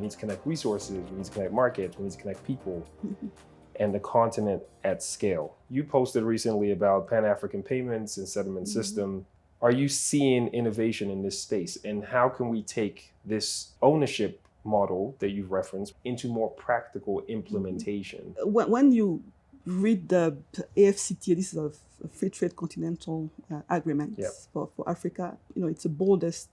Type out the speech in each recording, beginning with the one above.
need to connect resources, we need to connect markets, we need to connect people and the continent at scale. You posted recently about Pan-African payments and settlement system. Are you seeing innovation in this space? And how can we take this ownership model that you've referenced into more practical implementation? When you read the AFCTA, this is a free trade continental agreement for Africa, it's the boldest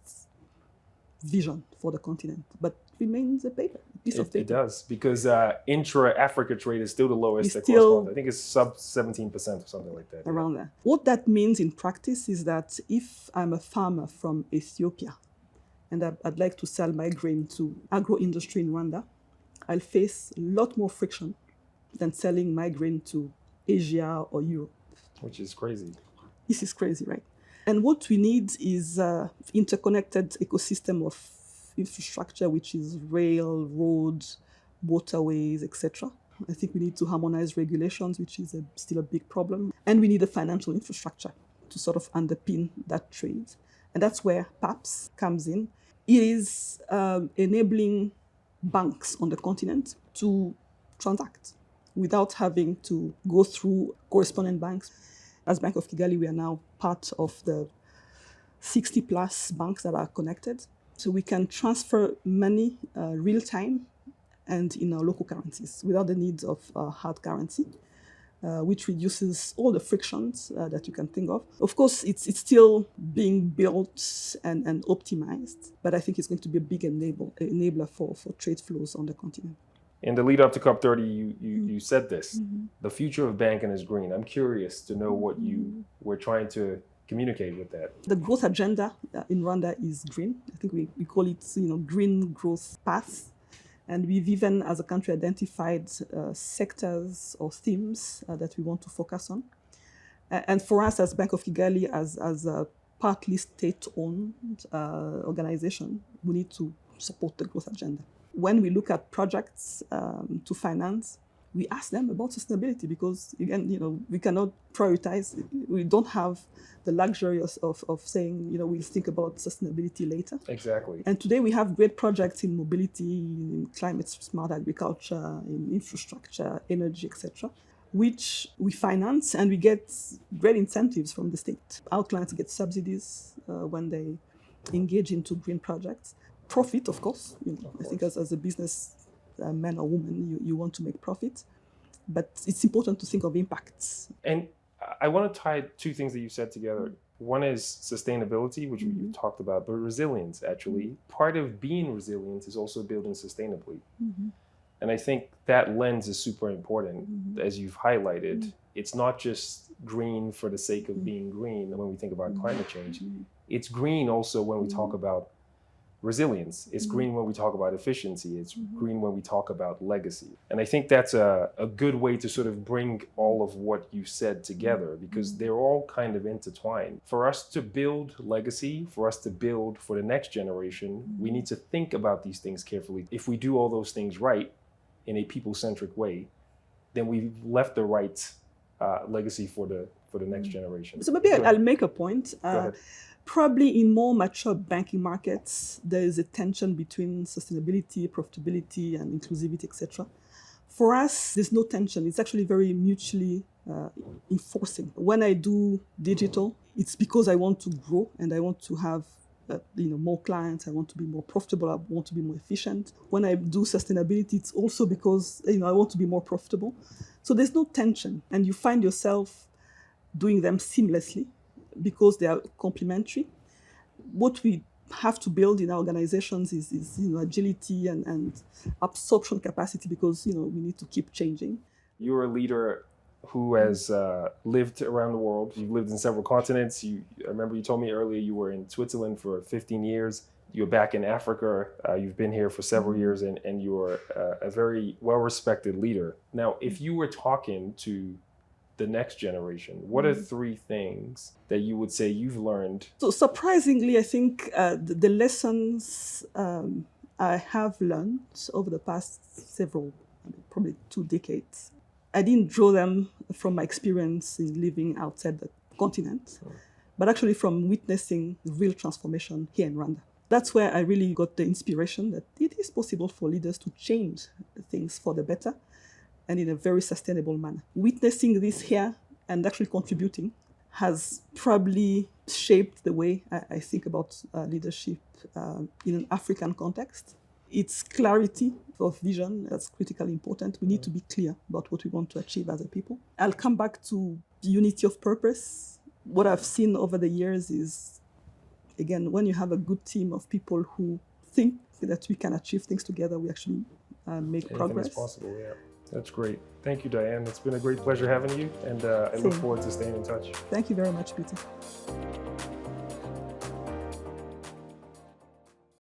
vision for the continent, but remains a paper. It does, because intra-Africa trade is still the lowest across continent. I think it's sub 17% or something like that. Around there. What that means in practice is that if I'm a farmer from Ethiopia and I'd like to sell my grain to agro-industry in Rwanda, I'll face a lot more friction than selling my grain to Asia or Europe. Which is crazy. This is crazy, right? And what we need is interconnected ecosystem of infrastructure, which is rail, roads, waterways, etc. I think we need to harmonize regulations, which is still a big problem. And we need a financial infrastructure to sort of underpin that trade. And that's where PAPS comes in. It is enabling banks on the continent to transact without having to go through correspondent banks. As Bank of Kigali, we are now part of the 60 plus banks that are connected. So we can transfer money real time and in our local currencies without the need of hard currency, which reduces all the frictions that you can think of. Of course, it's still being built and optimized, but I think it's going to be a big enabler for trade flows on the continent. In the lead up to COP30, you said this, the future of banking is green. I'm curious to know what you were trying to communicate with that. The growth agenda in Rwanda is green. I think we call it, green growth path. And we've even, as a country, identified sectors or themes that we want to focus on. And for us, as Bank of Kigali, as a partly state-owned organization, we need to support the growth agenda. When we look at projects to finance, we ask them about sustainability because, again, we cannot prioritize. We don't have the luxury of saying, we'll think about sustainability later. Exactly. And today we have great projects in mobility, in climate smart agriculture, in infrastructure, energy, etc., which we finance and we get great incentives from the state. Our clients get subsidies when they engage into green projects. Profit, of course. I think as a business man or woman, you want to make profit, but it's important to think of impacts. And I want to tie two things that you said together. One is sustainability, which we talked about, but resilience, actually. Part of being resilient is also building sustainably. And I think that lens is super important, as you've highlighted. It's not just green for the sake of being green when we think about climate change. It's green also when we talk about resilience. It's green when we talk about efficiency. It's green when we talk about legacy. And I think that's a good way to sort of bring all of what you said together, because they're all kind of intertwined. For us to build legacy, for us to build for the next generation, we need to think about these things carefully. If we do all those things right in a people-centric way, then we've left the right legacy for the next generation. So maybe I'll make a point. Go ahead. Probably in more mature banking markets, there is a tension between sustainability, profitability, and inclusivity, etc. For us, there's no tension. It's actually very mutually enforcing. When I do digital, it's because I want to grow and I want to have more clients. I want to be more profitable. I want to be more efficient. When I do sustainability, it's also because I want to be more profitable. So there's no tension, and you find yourself doing them seamlessly, because they are complementary. What we have to build in our organizations is agility and absorption capacity, because we need to keep changing. You're a leader who has lived around the world. You've lived in several continents. I remember you told me earlier you were in Switzerland for 15 years. You're back in Africa. You've been here for several years, and you're a very well-respected leader. Now, if you were talking to the next generation, what are three things that you would say you've learned? So surprisingly, I think the lessons I have learned over the past probably 2 decades, I didn't draw them from my experience in living outside the continent, but actually from witnessing real transformation here in Rwanda. That's where I really got the inspiration that it is possible for leaders to change things for the better and in a very sustainable manner. Witnessing this here and actually contributing has probably shaped the way I think about leadership in an African context. It's clarity of vision that's critically important. We need to be clear about what we want to achieve as a people. I'll come back to unity of purpose. What I've seen over the years is, again, when you have a good team of people who think that we can achieve things together, we actually make progress. Anything is possible, yeah. That's great. Thank you, Diane. It's been a great pleasure having you, and I look forward to staying in touch. Thank you very much, Peter.